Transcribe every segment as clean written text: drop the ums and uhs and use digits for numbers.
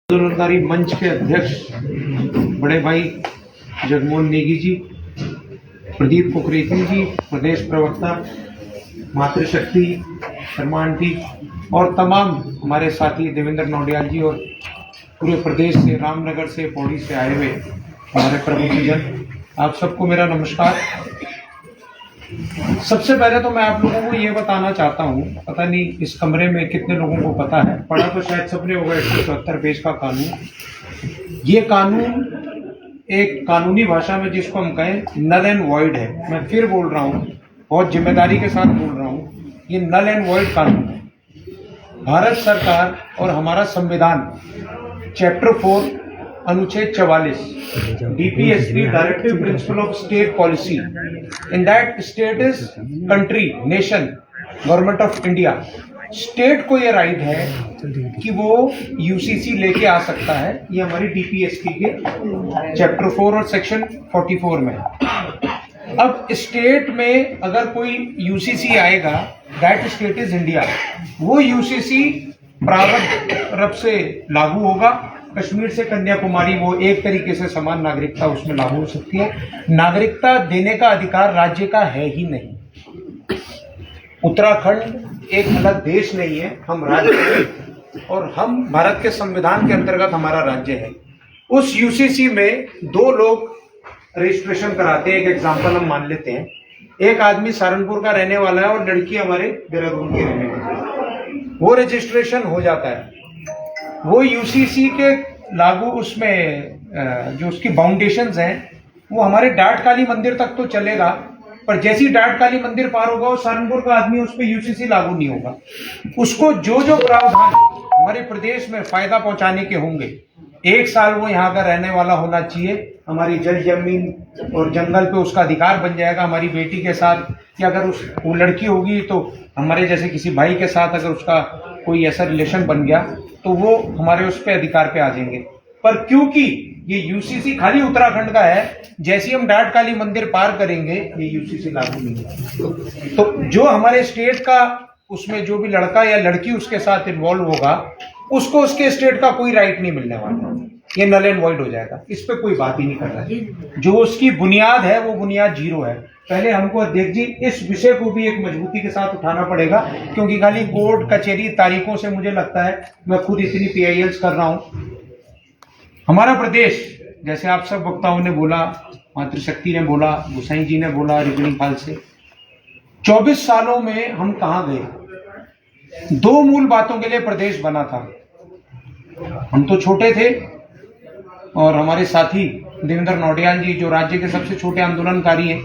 आंदोलनकारी मंच के अध्यक्ष बड़े भाई जगमोहन नेगी जी, प्रदीप कुकरेती जी, प्रदेश प्रवक्ता मातृशक्ति शर्मा आंटी और तमाम हमारे साथी देवेंद्र नौडियाल जी और पूरे प्रदेश से, रामनगर से, पौड़ी से आए हुए हमारे प्रमुखजन, आप सबको मेरा नमस्कार। सबसे पहले तो मैं आप लोगों को ये बताना चाहता हूँ, पता नहीं इस कमरे में कितने लोगों को पता है, पढ़ा तो शायद सबने होगा 174 पेज का कानून। ये कानून एक कानूनी भाषा में जिसको हम कहें नल एंड वॉइड है। मैं फिर बोल रहा हूँ, बहुत जिम्मेदारी के साथ बोल रहा हूँ, ये नल एंड वॉइड कानून है। भारत सरकार और हमारा संविधान चैप्टर 4 अनुच्छेद 44 DPSP directive principle of state policy, in that state is country, nation, government of India. State को ये राइट है कि वो यूसीसी लेके आ सकता है, ये हमारी DPSP के चैप्टर 4 और सेक्शन 44 में है। अब स्टेट में अगर कोई यूसीसी आएगा, दैट स्टेट इज इंडिया, वो यूसीसी प्रारंभ से लागू होगा। कश्मीर से कन्याकुमारी वो एक तरीके से समान नागरिकता उसमें लागू हो सकती है। नागरिकता देने का अधिकार राज्य का है ही नहीं। उत्तराखंड एक अलग देश नहीं है, हम राज्य हैं और हम भारत के संविधान के अंतर्गत हमारा राज्य है। उस यूसीसी में दो लोग रजिस्ट्रेशन कराते हैं। एक एग्जाम्पल हम मान लेते हैं, एक आदमी सहारनपुर का रहने वाला है और लड़की हमारे देहरादून की रहने वाली है, वो रजिस्ट्रेशन हो जाता है। वो यूसीसी के लागू उसमें जो उसकी बाउंडेशंस हैं वो हमारे डाट काली मंदिर तक तो चलेगा, पर जैसी डाट काली मंदिर पार होगा वो सहारनपुर का आदमी उस पर यूसीसी लागू नहीं होगा। उसको जो जो प्रावधान हमारे प्रदेश में फायदा पहुंचाने के होंगे, 1 साल वो यहाँ का रहने वाला होना चाहिए, हमारी जल जमीन और जंगल पे उसका अधिकार बन जाएगा हमारी बेटी के साथ, या अगर वो लड़की होगी तो हमारे जैसे किसी भाई के साथ अगर उसका कोई ऐसा रिलेशन बन गया तो वो हमारे उस पे अधिकार पे आ जाएंगे। पर क्योंकि ये यूसीसी खाली उत्तराखंड का है, जैसे हम डाट काली मंदिर पार करेंगे ये यूसीसी लागू नहीं है। तो जो हमारे स्टेट का उसमें जो भी लड़का या लड़की उसके साथ इन्वॉल्व होगा, उसको उसके स्टेट का कोई राइट नहीं मिलने वाला, ये नल एंड वॉइड हो जाएगा। इस पे कोई बात ही नहीं कर रहा है। जो उसकी बुनियाद है वो बुनियाद जीरो है। पहले हमको अध्यक्ष जी इस विषय को भी एक मजबूती के साथ उठाना पड़ेगा, क्योंकि खाली कोर्ट कचहरी तारीखों से मुझे लगता है, मैं खुद इतनी PILs कर रहा हूं। हमारा प्रदेश, जैसे आप सब वक्ताओं ने बोला, मातृशक्ति ने बोला, गोसाई जी ने बोला, रिगणी खाल से, 24 सालों में हम कहां गए? 2 मूल बातों के लिए प्रदेश बना था। हम तो छोटे थे और हमारे साथी देवेंद्र नौडियाल जी जो राज्य के सबसे छोटे आंदोलनकारी हैं,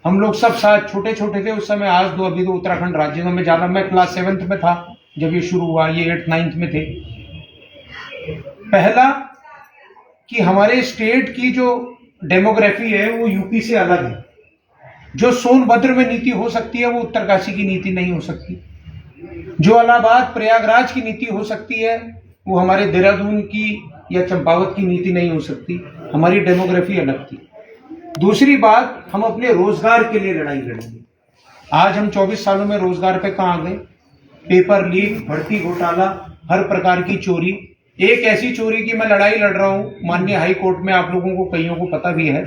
हम लोग सब साथ छोटे छोटे थे उस समय। आज अभी तो उत्तराखंड राज्य में ज्यादा, मैं क्लास 7th में था जब ये शुरू हुआ, ये 8th 9th में थे। पहला कि हमारे स्टेट की जो डेमोग्राफी है वो यूपी से अलग है। जो सोनभद्र में नीति हो सकती है वो उत्तरकाशी की नीति नहीं हो सकती। जो इलाहाबाद प्रयागराज की नीति हो सकती है वो हमारे देहरादून की या चंपावत की नीति नहीं हो सकती। हमारी डेमोग्राफी अलग थी। दूसरी बात, हम अपने रोजगार के लिए लड़ाई लड़ेंगे। आज हम 24 सालों में रोजगार पे कहां गए? पेपर लीक, भर्ती घोटाला, हर प्रकार की चोरी। एक ऐसी चोरी की मैं लड़ाई लड़ रहा हूं माननीय हाई कोर्ट में, आप लोगों को कईयों को पता भी है,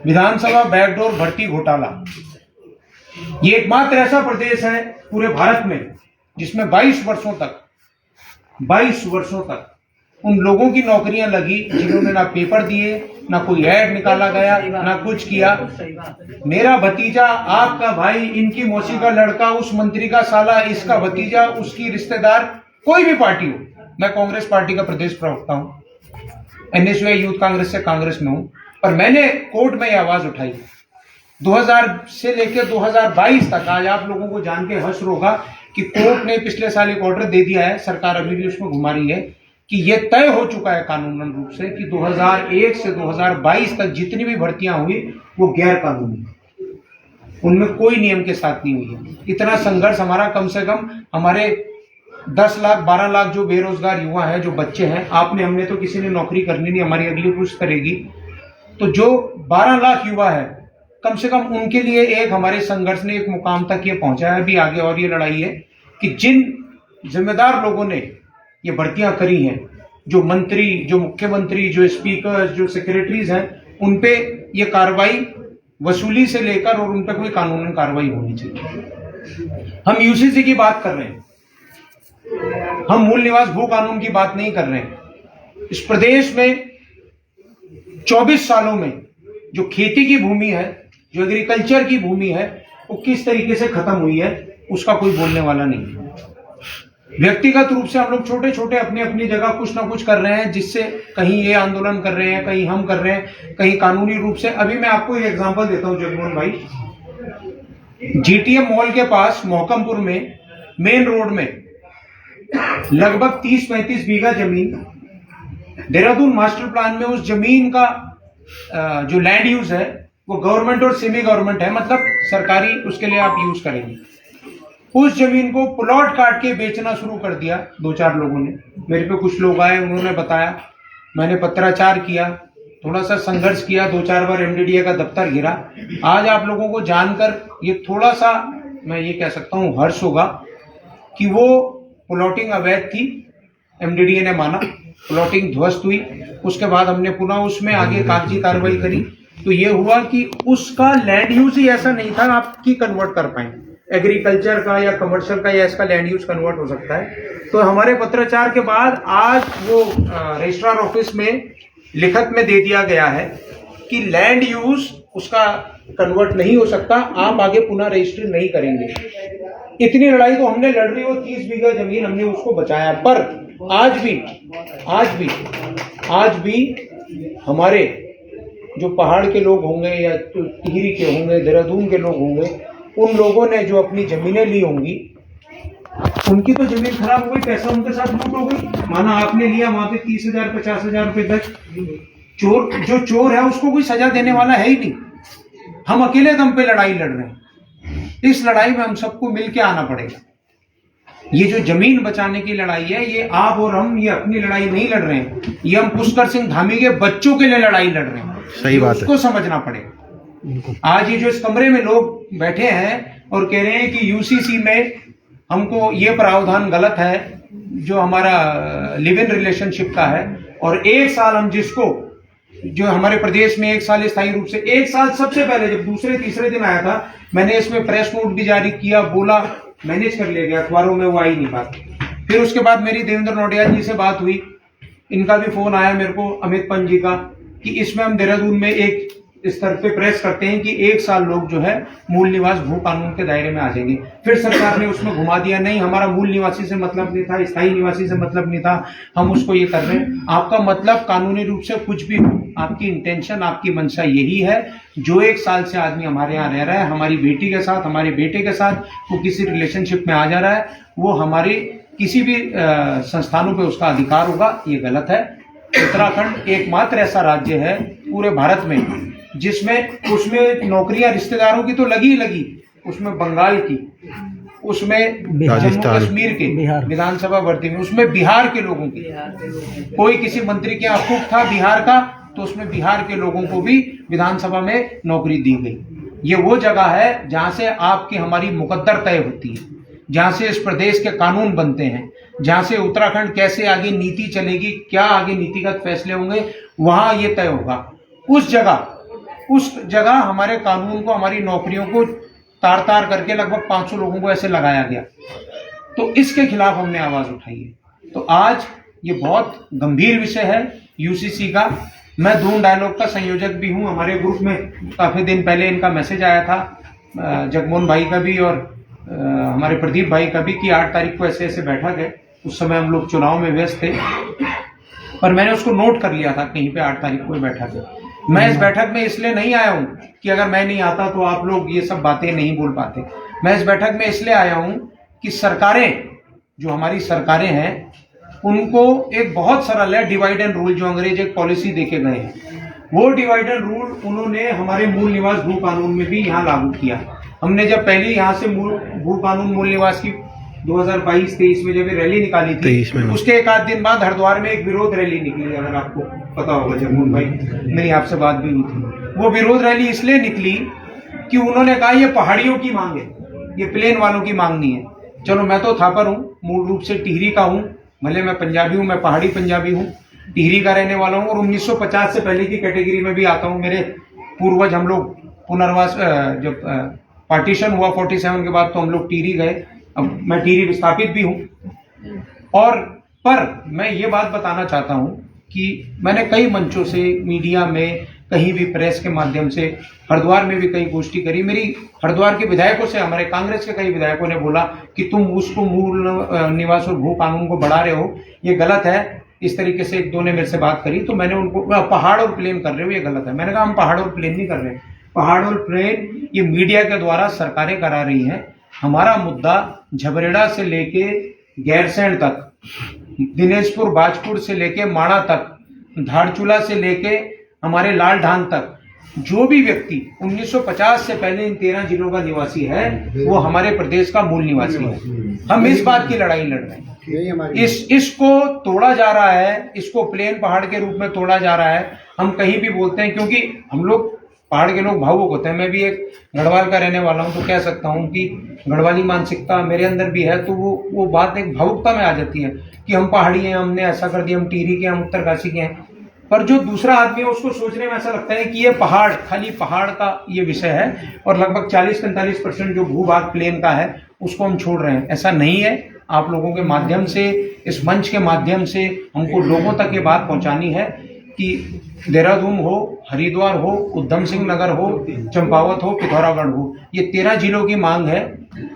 विधानसभा बैकडोर भर्ती घोटाला। ये एकमात्र ऐसा प्रदेश है पूरे भारत में जिसमें 22 वर्षों तक उन लोगों की नौकरियां लगी जिन्होंने ना पेपर दिए, ना कोई ऐड निकाला गया, ना कुछ किया। मेरा भतीजा, आपका भाई, इनकी मौसी का लड़का, उस मंत्री का साला, इसका भतीजा, उसकी रिश्तेदार, कोई भी पार्टी हो, मैं कांग्रेस पार्टी का प्रदेश प्रवक्ता हूं, NSY यूथ कांग्रेस से कांग्रेस में हूं, पर मैंने कोर्ट में यह आवाज उठाई 2000 से लेकर 2022 तक। आज आप लोगों को जान के हर्ष होगा कि कोर्ट ने पिछले साल एक ऑर्डर दे दिया है, सरकार अभी भी उसमें घुमा रही है, कि यह तय हो चुका है कानूनन रूप से कि 2001 से 2022 तक जितनी भी भर्तियां हुई वो गैर कानूनी, उनमें कोई नियम के साथ नहीं हुई है। इतना संघर्ष हमारा, कम से कम हमारे 10 लाख 12 लाख जो बेरोजगार युवा है, जो बच्चे हैं, आपने हमने तो किसी ने नौकरी करनी नहीं, हमारी अगली पुष्ट करेगी, तो जो 12 लाख युवा है कम से कम उनके लिए एक हमारे संघर्ष ने एक मुकाम तक ये पहुंचाया है। अभी आगे और ये लड़ाई है कि जिन जिम्मेदार लोगों ने ये भर्तियां करी हैं जो मंत्री, जो मुख्यमंत्री, जो स्पीकर, जो सेक्रेटरीज हैं, उन पे ये कार्रवाई वसूली से लेकर और उन पे कोई कानूनी कार्रवाई होनी चाहिए। हम यूसीसी की बात कर रहे हैं, हम मूल निवास भू कानून की बात नहीं कर रहे हैं। इस प्रदेश में 24 सालों में जो खेती की भूमि है, जो एग्रीकल्चर की भूमि है, वो किस तरीके से खत्म हुई है, उसका कोई बोलने वाला नहीं है। व्यक्तिगत रूप से हम लोग छोटे छोटे अपनी अपनी जगह कुछ ना कुछ कर रहे हैं, जिससे कहीं ये आंदोलन कर रहे हैं, कहीं हम कर रहे हैं, कहीं कानूनी रूप से। अभी मैं आपको एक एग्जांपल देता हूं जगमोहन भाई, जीटीएम मॉल के पास मोहकमपुर में मेन रोड में लगभग 30-35 बीघा जमीन, देहरादून मास्टर प्लान में उस जमीन का जो लैंड यूज है वो गवर्नमेंट और सेमी गवर्नमेंट है, मतलब सरकारी, उसके लिए आप यूज करेंगे। उस जमीन को प्लॉट काट के बेचना शुरू कर दिया 2-4 लोगों ने। मेरे पे कुछ लोग आए, उन्होंने बताया, मैंने पत्राचार किया, थोड़ा सा संघर्ष किया, 2-4 बार एमडीडीए का दफ्तर गिरा। आज आप लोगों को जानकर ये थोड़ा सा, मैं ये कह सकता हूं, हर्ष होगा कि वो प्लॉटिंग अवैध थी, एमडीडीए ने माना, प्लॉटिंग ध्वस्त हुई। उसके बाद हमने पुनः उसमें आगे कागजी कार्रवाई करी, तो ये हुआ कि उसका लैंड यूज ही ऐसा नहीं था आपकी कन्वर्ट कर पाए, एग्रीकल्चर का या कमर्शियल का, या इसका लैंड यूज कन्वर्ट हो सकता है। तो हमारे पत्राचार के बाद आज वो रजिस्ट्रार ऑफिस में लिखत में दे दिया गया है कि लैंड यूज उसका कन्वर्ट नहीं हो सकता, आप आगे पुनः रजिस्ट्री नहीं करेंगे। इतनी लड़ाई तो हमने लड़ रही, वो 30 बीघा जमीन हमने उसको बचाया। पर आज भी हमारे जो पहाड़ के लोग होंगे या टिहरी के होंगे, देहरादून के लोग होंगे, उन लोगों ने जो अपनी जमीनें ली होंगी, उनकी तो जमीन खराब हो गई, पैसा उनके साथ लूट हो गई। माना आपने लिया वहां पे 30,000 50,000 रुपए गज, जो चोर है उसको कोई सजा देने वाला है ही नहीं। हम अकेले दम पे लड़ाई लड़ रहे हैं। इस लड़ाई में हम सबको मिलके आना पड़ेगा। ये जो जमीन बचाने की लड़ाई है, ये आप और हम, ये अपनी लड़ाई नहीं लड़ रहे हैं, ये हम पुष्कर सिंह धामी के बच्चों के लिए लड़ाई लड़ रहे हैं। सही बात है, उसको समझना पड़ेगा। आज ये जो इस कमरे में लोग बैठे हैं और कह रहे हैं कि यूसीसी में हमको ये प्रावधान गलत है जो हमारा लिव इन रिलेशनशिप का है, और 1 साल हम जिसको, जो हमारे प्रदेश में 1 साल स्थायी रूप से, 1 साल सबसे पहले जब दूसरे तीसरे दिन आया था, मैंने इसमें प्रेस नोट भी जारी किया, बोला, मैनेज कर लिया गया, अखबारों में वो आई नहीं बात। फिर उसके बाद मेरी देवेंद्र नौटियाल जी से बात हुई, इनका भी फोन आया मेरे को, अमित पंत जी का, कि इसमें हम देहरादून में एक स्तर पे प्रेस करते हैं कि 1 साल लोग जो है मूल निवास भू कानून के दायरे में आ जाएंगे। फिर सरकार ने उसमें घुमा दिया, नहीं हमारा मूल निवासी से मतलब नहीं था, स्थायी निवासी से मतलब नहीं था, हम उसको ये कर रहे हैं। आपका मतलब कानूनी रूप से कुछ भी हो, आपकी इंटेंशन, आपकी मंशा यही है, जो 1 साल से आदमी हमारे यहाँ रह रहा है, हमारी बेटी के साथ, हमारे बेटे के साथ, वो किसी रिलेशनशिप में आ जा रहा है, वो हमारी किसी भी संस्थानों पे उसका अधिकार होगा, ये गलत है। उत्तराखंड एकमात्र ऐसा राज्य है पूरे भारत में जिसमें, उसमें नौकरियां रिश्तेदारों की तो लगी, उसमें बंगाल की, उसमें जम्मू कश्मीर के विधानसभा भर्ती में, उसमें बिहार के लोगों की, कोई किसी मंत्री के अफूक था बिहार का, तो उसमें बिहार के लोगों को भी विधानसभा में नौकरी दी गई। ये वो जगह है जहां से आपकी हमारी मुकद्दर तय होती है, जहां से इस प्रदेश के कानून बनते हैं, जहां से उत्तराखंड कैसे आगे नीति चलेगी, क्या आगे नीतिगत फैसले होंगे, वहां ये तय होगा। उस जगह हमारे कानून को, हमारी नौकरियों को तार करके लगभग 500 लोगों को ऐसे लगाया गया। तो इसके खिलाफ हमने आवाज उठाई है। तो आज ये बहुत गंभीर विषय है यूसीसी का। मैं धूम डायलॉग का संयोजक भी हूं। हमारे ग्रुप में काफी दिन पहले इनका मैसेज आया था, जगमोहन भाई का भी और हमारे प्रदीप भाई का भी, कि 8 तारीख को ऐसे ऐसे बैठक है। उस समय हम लोग चुनाव में व्यस्त थे, पर मैंने उसको नोट कर लिया था कहीं पे 8 तारीख को बैठक है। मैं इस बैठक में इसलिए नहीं आया हूं कि अगर मैं नहीं आता तो आप लोग ये सब बातें नहीं बोल पाते। मैं इस बैठक में इसलिए आया हूं कि सरकारें, जो हमारी सरकारें हैं, उनको एक बहुत सरल है डिवाइड एंड रूल, जो अंग्रेज एक पॉलिसी देके गए हैं, वो डिवाइड एंड रूल उन्होंने हमारे मूल निवास भू कानून में भी यहाँ लागू किया। हमने जब पहली यहाँ से भू कानून मूल निवास की 2022-23 में जब ये रैली निकाली थी, उसके 1 आध दिन बाद हरिद्वार में एक विरोध रैली निकली, अगर आपको पता होगा जगमोहन भाई, मेरी आपसे बात भी हुई थी। वो विरोध रैली इसलिए निकली कि उन्होंने कहा ये पहाड़ियों की मांग है, ये प्लेन वालों की मांग नहीं है। चलो, मैं तो थापर हूँ, मूल रूप से टिहरी का हूँ, भले मैं पंजाबी हूँ, मैं पहाड़ी पंजाबी हूँ, टिहरी का रहने वाला हूँ और 1950 से पहले की कैटेगरी में भी आता हूँ। मेरे पूर्वज हम लोग पुनर्वास जब पार्टीशन हुआ 47 के बाद तो हम लोग टिहरी गए। अब मैं टिहरी विस्थापित भी हूँ। और पर मैं ये बात बताना चाहता हूँ कि मैंने कई मंचों से, मीडिया में, कहीं भी प्रेस के माध्यम से, हरिद्वार में भी कई गोष्ठी करी। मेरी हरिद्वार के विधायकों से, हमारे कांग्रेस के कई विधायकों ने बोला कि तुम उसको मूल निवास और भू कानून को बढ़ा रहे हो, ये गलत है। इस तरीके से एक दो ने मेरे से बात करी तो मैंने उनको, पहाड़ और प्लेन कर रहे हो, ये गलत है। मैंने कहा हम पहाड़ और प्लेन नहीं कर रहे। पहाड़ और प्लेन ये मीडिया के द्वारा सरकारें करा रही हैं। हमारा मुद्दा झबरेड़ा से लेके गैरसैंण तक, दिनेशपुर बाजपुर से लेके माणा तक, धारचूला से लेके हमारे लाल ढांग तक, जो भी व्यक्ति 1950 से पहले इन 13 जिलों का निवासी है वो हमारे प्रदेश का मूल निवासी है। हम इस बात की लड़ाई लड़ रहे हैं। इसको तोड़ा जा रहा है, इसको प्लेन पहाड़ के रूप में तोड़ा जा रहा है। हम कहीं भी बोलते हैं, क्योंकि हम लोग पहाड़ के लोग भावुक होते हैं। मैं भी एक गढ़वाल का रहने वाला हूं तो कह सकता हूं कि गढ़वाली मानसिकता मेरे अंदर भी है। तो वो बात एक भावुकता में आ जाती है कि हम पहाड़ी हैं, हमने ऐसा कर दिया, हम टिहरी के, हम उत्तरकाशी के हैं। पर जो दूसरा आदमी है उसको सोचने में ऐसा लगता है कि ये पहाड़, खाली पहाड़ का ये विषय है और लगभग 40-45% जो भूभाग प्लेन का है उसको हम छोड़ रहे हैं। ऐसा नहीं है। आप लोगों के माध्यम से, इस मंच के माध्यम से हमको लोगों तक ये बात पहुंचानी है कि देहरादून हो, हरिद्वार हो, उधम सिंह नगर हो, चंपावत हो, पिथौरागढ़ हो, ये 13 जिलों की मांग है।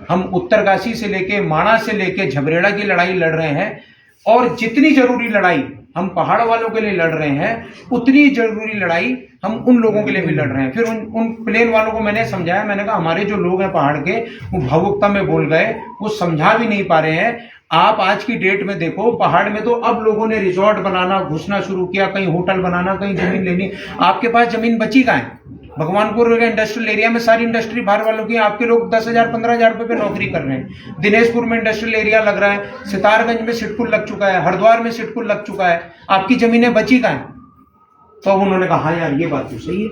हम उत्तरकाशी से लेके, माणा से लेके झबरेड़ा की लड़ाई लड़ रहे हैं। और जितनी जरूरी लड़ाई हम पहाड़ वालों के लिए लड़ रहे हैं, उतनी जरूरी लड़ाई हम उन लोगों के लिए भी लड़ रहे हैं। फिर उन प्लेन वालों को मैंने समझाया। मैंने कहा हमारे जो लोग हैं पहाड़ के, वो भावुकता में बोल गए, वो समझा भी नहीं पा रहे हैं। आप आज की डेट में देखो, पहाड़ में तो अब लोगों ने रिजॉर्ट बनाना, घुसना शुरू किया, कहीं होटल बनाना, कहीं जमीन लेनी। आपके पास जमीन बची कहाँ है? भगवानपुर के इंडस्ट्रियल एरिया में सारी इंडस्ट्री बाहर वालों की, आपके लोग 10,000-15,000 रुपए पे नौकरी कर रहे हैं। दिनेशपुर में इंडस्ट्रियल एरिया लग रहा है, सितारगंज में सिडकुल लग चुका है, हरिद्वार में सिडकुल लग चुका है। आपकी जमीनें बची कहाँ है? तो अब उन्होंने कहा हाँ यार ये बात तो सही है,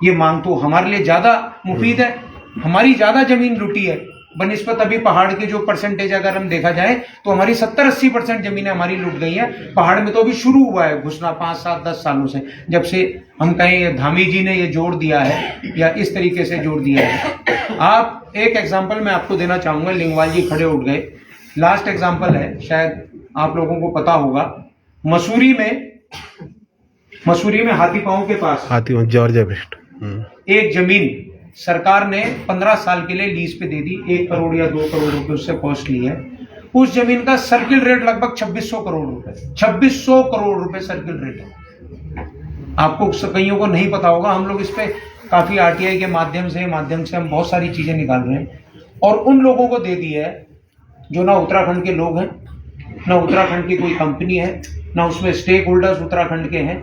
ये मांग तो हमारे लिए ज्यादा मुफीद है, हमारी ज्यादा जमीन लुटी है बनिस्बत अभी पहाड़ के जो परसेंटेज अगर हम देखा जाए तो हमारी 70-80% जमीनें हमारी लुट गई हैं। पहाड़ में तो अभी शुरू हुआ है घुसना 5-7-10 सालों से, जब से हम कहें धामी जी ने ये जोड़ दिया है या इस तरीके से जोड़ दिया है। आप एक एग्जाम्पल मैं आपको देना चाहूंगा। लिंगवाल जी खड़े उठ गए, लास्ट एग्जाम्पल है, शायद आप लोगों को पता होगा। मसूरी में हाथी पांव के पास जॉर्जिया बेस्ट एक जमीन सरकार ने 15 साल के लिए लीज पे दे दी। 1 करोड़ या 2 करोड़ रुपए उससे कॉस्ट ली है। उस जमीन का सर्किल रेट लगभग 2600 करोड़ रुपए, 2600 करोड़ रुपए सर्किल रेट है। आपको कईयों को नहीं पता होगा। हम लोग इस पे काफी आरटीआई के माध्यम से हम बहुत सारी चीजें निकाल रहे हैं और उन लोगों को दे दी है जो ना उत्तराखंड के लोग हैं, ना उत्तराखंड की कोई कंपनी है, ना उसमें स्टेक होल्डर्स उत्तराखंड के हैं।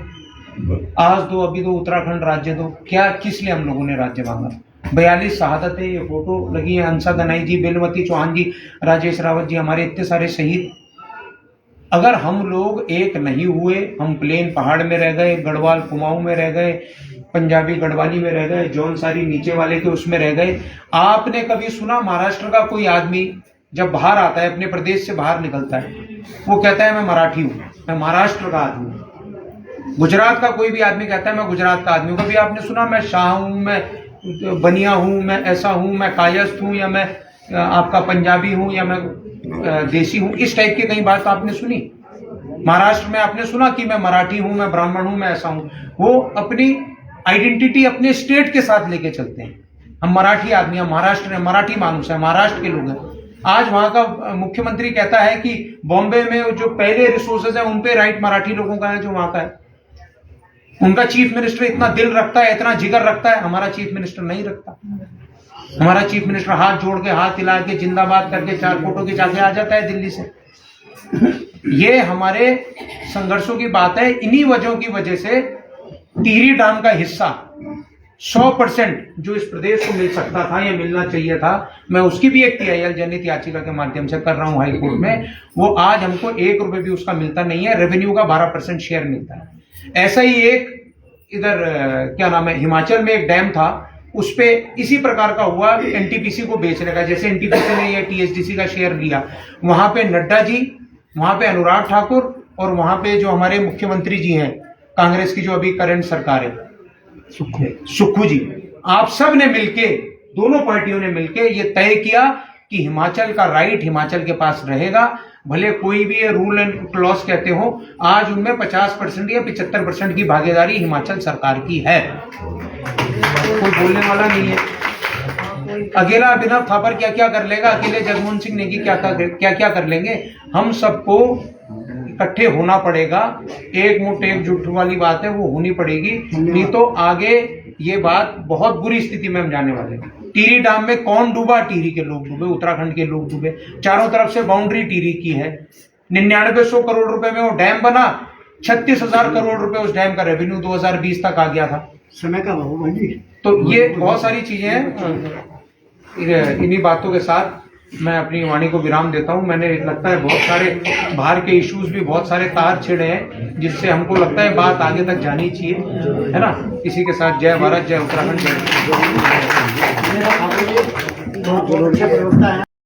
आज दो, अभी दो, उत्तराखंड राज्य दो। क्या, किस लिए हम लोगों ने राज्य मांगा? 42 शहादतें, ये फोटो लगी है, हंसा गनाई जी, बेलमती चौहान जी, राजेश रावत जी, हमारे इतने सारे शहीद। अगर हम लोग एक नहीं हुए, हम प्लेन पहाड़ में रह गए, गढ़वाल कुमाऊं में रह गए, पंजाबी गढ़वाली में रह गए, जौनसारी नीचे वाले के उसमें रह गए। आपने कभी सुना महाराष्ट्र का कोई आदमी जब बाहर आता है, अपने प्रदेश से बाहर निकलता है, वो कहता है मैं मराठी हूं, मैं महाराष्ट्र का आदमी हूं। गुजरात का कोई भी आदमी कहता है मैं गुजरात का आदमी हूं। कभी आपने सुना मैं शाह हूं, मैं बनिया हूं, मैं ऐसा हूं, मैं कायस्थ हूं, या मैं आपका पंजाबी हूं, या मैं देसी हूं? इस टाइप की कहीं बात आपने सुनी? महाराष्ट्र में आपने सुना कि मैं मराठी हूं, मैं ब्राह्मण हूं, मैं ऐसा हूं? वो अपनी आइडेंटिटी अपने स्टेट के साथ लेके चलते हैं। हम मराठी आदमी, हम महाराष्ट्र में मराठी मानुस है, महाराष्ट्र के लोग हैं। आज वहां का मुख्यमंत्री कहता है कि बॉम्बे में जो पहले रिसोर्सेज है उन पे राइट मराठी लोगों का है जो वहां का है। उनका चीफ मिनिस्टर इतना दिल रखता है, इतना जिगर रखता है, हमारा चीफ मिनिस्टर नहीं रखता। हमारा चीफ मिनिस्टर हाथ जोड़ के, हाथ हिला के, जिंदाबाद करके 4 फोटो खिंचा के आ जाता है दिल्ली से। ये हमारे संघर्षों की बात है। इन्हीं वजहों की वजह से टिहरी डैम का हिस्सा 100% जो इस प्रदेश को मिल सकता था या मिलना चाहिए था, मैं उसकी भी एक TIL जनहित याचिका के माध्यम से कर रहा हूं हाई कोर्ट में। वो आज हमको 1 रुपए भी उसका मिलता नहीं है। रेवेन्यू का 12% शेयर मिलता है। ऐसा ही एक इधर क्या नाम है, हिमाचल में एक डैम था, उस पे इसी प्रकार का हुआ NTPC को बेचने का। जैसे NTPC ने ये THDC का शेयर लिया, वहां पे नड्डा जी, वहां पे अनुराग ठाकुर और वहां पे जो हमारे मुख्यमंत्री जी हैं कांग्रेस की जो अभी करंट सरकार है, सुक्खू जी, आप सब ने मिलके, दोनों पार्टियों ने मिलके ये तय किया कि हिमाचल का राइट हिमाचल के पास रहेगा, भले कोई भी ये रूल एंड क्लॉज कहते हो, आज उनमें 50% या 75% की भागीदारी हिमाचल सरकार की है, कोई बोलने वाला नहीं है। अकेला अभिनव थापर क्या क्या कर लेगा, अकेले जगमोहन सिंह नेगी क्या क्या कर लेंगे, हम सबको इकट्ठे होना पड़ेगा। एक मुठ एकजुट वाली बात है, वो होनी पड़ेगी, नहीं तो आगे ये बात बहुत बुरी स्थिति में हम जाने वाले हैं। टिहरी डैम में कौन डूबा? टिहरी के लोग डूबे, उत्तराखंड के लोग डूबे, चारों तरफ से बाउंड्री टिहरी की है। 9900 करोड़ रुपए में वो डैम बना, 36,000 करोड़ रुपए उस डैम का रेवेन्यू 2020 तक आ गया था। समय का भाव जी। तो ये बहुत सारी चीजें हैं। इन्हीं बातों के साथ मैं अपनी वाणी को विराम देता हूं। मैंने लगता है बहुत सारे बाहर के इश्यूज भी बहुत सारे तार छिड़े हैं, जिससे हमको लगता है बात आगे तक जानी चाहिए, है ना। इसी के साथ जय भारत, जय उत्तराखंड, जय।